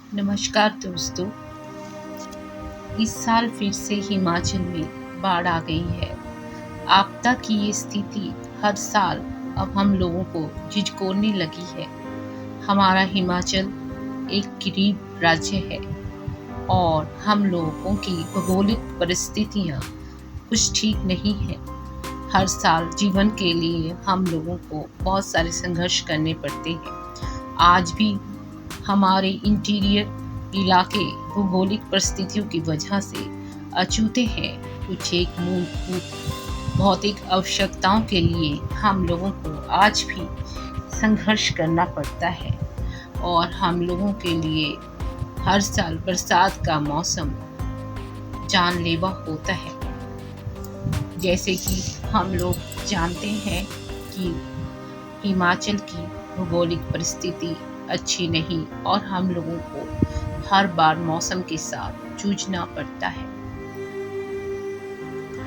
नमस्कार दोस्तों। इस साल फिर से हिमाचल में बाढ़ आ गई है। आपदा की ये स्थिति हर साल अब हम लोगों को झिझकोने लगी है। हमारा हिमाचल एक गरीब राज्य है और हम लोगों की भौगोलिक परिस्थितियाँ कुछ ठीक नहीं है। हर साल जीवन के लिए हम लोगों को बहुत सारे संघर्ष करने पड़ते हैं। आज भी हमारे इंटीरियर इलाके भौगोलिक परिस्थितियों की वजह से अछूते हैं। कुछ एक मूलभूत भौतिक आवश्यकताओं के लिए हम लोगों को आज भी संघर्ष करना पड़ता है और हम लोगों के लिए हर साल बरसात का मौसम जानलेवा होता है। जैसे कि हम लोग जानते हैं कि हिमाचल की भौगोलिक परिस्थिति अच्छी नहीं और हम लोगों को हर बार मौसम के साथ जूझना पड़ता है।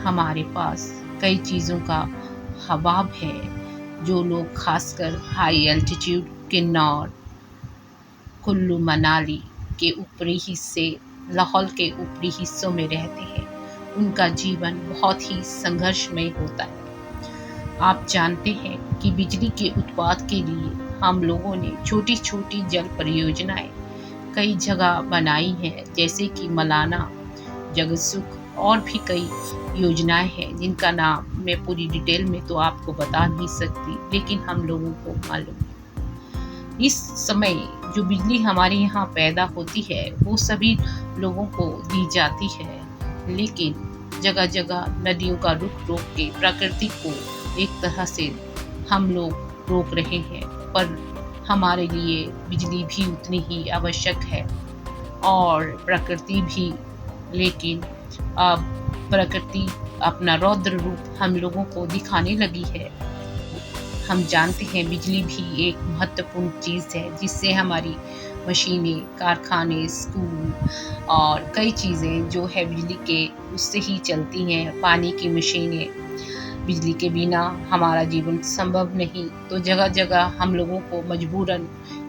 हमारे पास कई चीज़ों का अभाव है। जो लोग खासकर हाई एल्टीट्यूड किन्नौर, कुल्लू मनाली के ऊपरी हिस्से, लाहौल के ऊपरी हिस्सों में रहते हैं, उनका जीवन बहुत ही संघर्षमय होता है। आप जानते हैं कि बिजली के उत्पादन के लिए हम लोगों ने छोटी छोटी जल परियोजनाएं कई जगह बनाई हैं, जैसे कि मलाना, जगतसुख और भी कई योजनाएं हैं जिनका नाम मैं पूरी डिटेल में तो आपको बता नहीं सकती, लेकिन हम लोगों को मालूम है। इस समय जो बिजली हमारे यहाँ पैदा होती है वो सभी लोगों को दी जाती है, लेकिन जगह जगह नदियों का रुख रोक के प्रकृति को एक तरह से हम लोग रोक रहे हैं। पर हमारे लिए बिजली भी उतनी ही आवश्यक है और प्रकृति भी। लेकिन अब प्रकृति अपना रौद्र रूप हम लोगों को दिखाने लगी है। हम जानते हैं बिजली भी एक महत्वपूर्ण चीज़ है जिससे हमारी मशीनें, कारखाने, स्कूल और कई चीज़ें जो है बिजली के उससे ही चलती हैं। पानी की मशीनें, बिजली के बिना हमारा जीवन संभव नहीं। तो जगह जगह हम लोगों को मजबूरन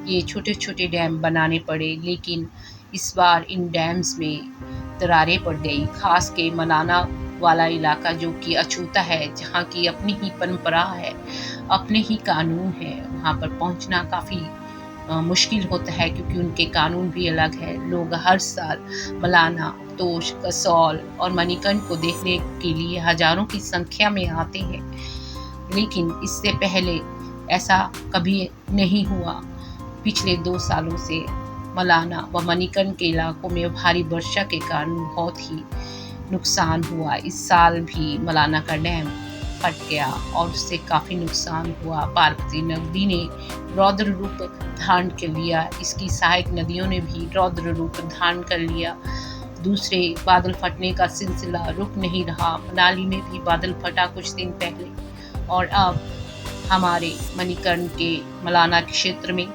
ये छोटे छोटे डैम बनाने पड़े, लेकिन इस बार इन डैम्स में दरारें पड़ गई। खास के मलाना वाला इलाका जो कि अछूता है, जहाँ की अपनी ही परंपरा है, अपने ही कानून है, वहाँ पर पहुँचना काफ़ी मुश्किल होता है क्योंकि उनके कानून भी अलग है। लोग हर साल मलाना, तोश, कसौल और मणिकर्ण को देखने के लिए हजारों की संख्या में आते हैं, लेकिन इससे पहले ऐसा कभी नहीं हुआ। पिछले 2 सालों से मलाना व मणिकर्ण के इलाकों में भारी वर्षा के कारण बहुत ही नुकसान हुआ। इस साल भी मलाना का डैम फट गया और उससे काफ़ी नुकसान हुआ। पार्वती नदी ने रौद्र रूप धारण कर लिया, इसकी सहायक नदियों ने भी रौद्र रूप धारण कर लिया। दूसरे बादल फटने का सिलसिला रुक नहीं रहा। मनाली में भी बादल फटा कुछ दिन पहले और अब हमारे मणिकर्ण के मलाना के क्षेत्र में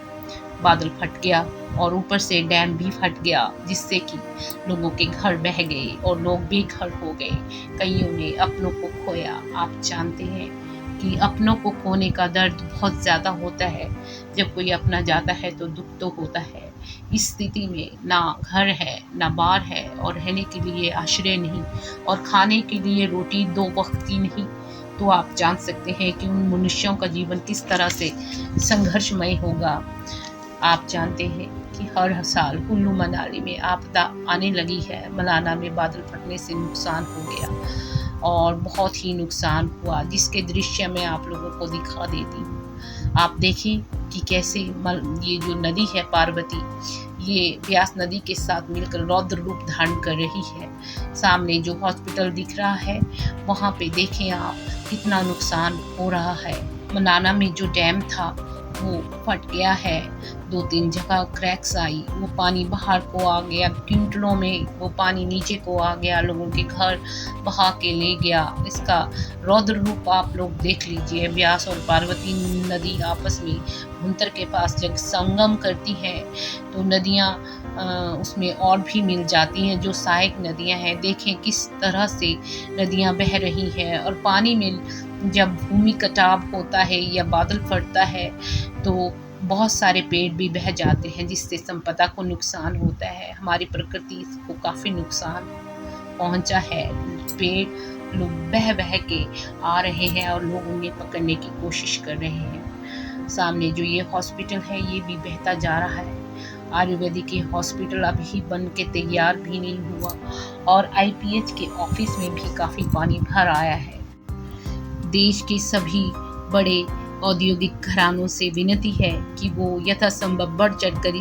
बादल फट गया और ऊपर से डैम भी फट गया, जिससे कि लोगों के घर बह गए और लोग बेघर हो गए। कईयों ने अपनों को खोया। आप जानते हैं कि अपनों को खोने का दर्द बहुत ज़्यादा होता है। जब कोई अपना जाता है तो दुख तो होता है। इस स्थिति में ना घर है, ना बार है और रहने के लिए आश्रय नहीं और खाने के लिए रोटी 2 वक्त की नहीं, तो आप जान सकते हैं कि उन मनुष्यों का जीवन किस तरह से संघर्षमय होगा। आप जानते हैं कि हर साल कुल्लू मनाली में आपदा आने लगी है। मलाना में बादल फटने से नुकसान हो गया और बहुत ही नुकसान हुआ, जिसके दृश्य मैं आप लोगों को दिखा देती हूँ। आप देखें कि कैसे ये जो नदी है पार्वती, ये ब्यास नदी के साथ मिलकर रौद्र रूप धारण कर रही है। सामने जो हॉस्पिटल दिख रहा है वहाँ पे देखें आप कितना नुकसान हो रहा है। मलाना में जो डैम था वो फट गया है। 2-3 जगह क्रैक्स आई, वो पानी बाहर को आ गया, क्विंटलों में वो पानी नीचे को आ गया, लोगों के घर बहा के ले गया। इसका रौद्र रूप आप लोग देख लीजिए। ब्यास और पार्वती नदी आपस में भुंतर के पास जब संगम करती है तो नदियाँ उसमें और भी मिल जाती हैं, जो सहायक नदियाँ हैं। देखें किस तरह से नदियाँ बह रही हैं और पानी में जब भूमि कटाव होता है या बादल फटता है तो बहुत सारे पेड़ भी बह जाते हैं जिससे संपदा को नुकसान होता है, हमारी प्रकृति को काफ़ी नुकसान पहुंचा है। पेड़ लोग बह बह के आ रहे हैं और लोग उन्हें पकड़ने की कोशिश कर रहे हैं। सामने जो ये हॉस्पिटल है ये भी बहता जा रहा है। आयुर्वेदिक ये हॉस्पिटल अभी बन के तैयार भी नहीं हुआ और आईपीएच के ऑफिस में भी काफ़ी पानी भर आया है। देश के सभी बड़े औद्योगिक घरानों से विनती है कि वो यथासंभव बढ़ चढ़कर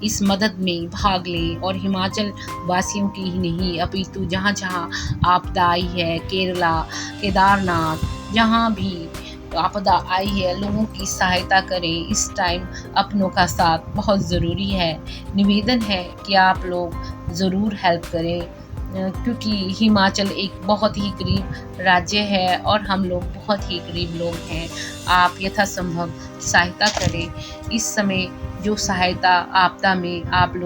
इस मदद में भाग लें और हिमाचल वासियों की ही नहीं अपितु जहाँ जहाँ आपदा आई है, केरला, केदारनाथ, जहाँ भी आपदा आई है लोगों की सहायता करें। इस टाइम अपनों का साथ बहुत ज़रूरी है। निवेदन है कि आप लोग ज़रूर हेल्प करें क्योंकि हिमाचल एक बहुत ही गरीब राज्य है और हम लोग बहुत ही गरीब लोग हैं। आप यथासंभव सहायता करें। इस समय जो सहायता आपदा में आप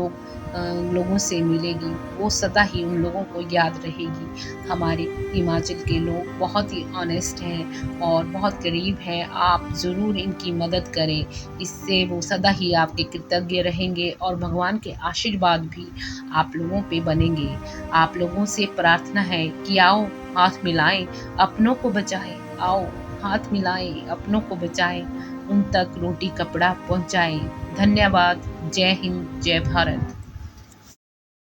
लोगों से मिलेगी वो सदा ही उन लोगों को याद रहेगी। हमारे हिमाचल के लोग बहुत ही ऑनेस्ट हैं और बहुत गरीब हैं। आप ज़रूर इनकी मदद करें, इससे वो सदा ही आपके कृतज्ञ रहेंगे और भगवान के आशीर्वाद भी आप लोगों पे बनेंगे। आप लोगों से प्रार्थना है कि आओ हाथ मिलाएं, अपनों को बचाएं। आओ हाथ मिलाएं, अपनों को बचाएं, उन तक रोटी कपड़ा पहुंचाएं। धन्यवाद। जय हिंद, जय भारत।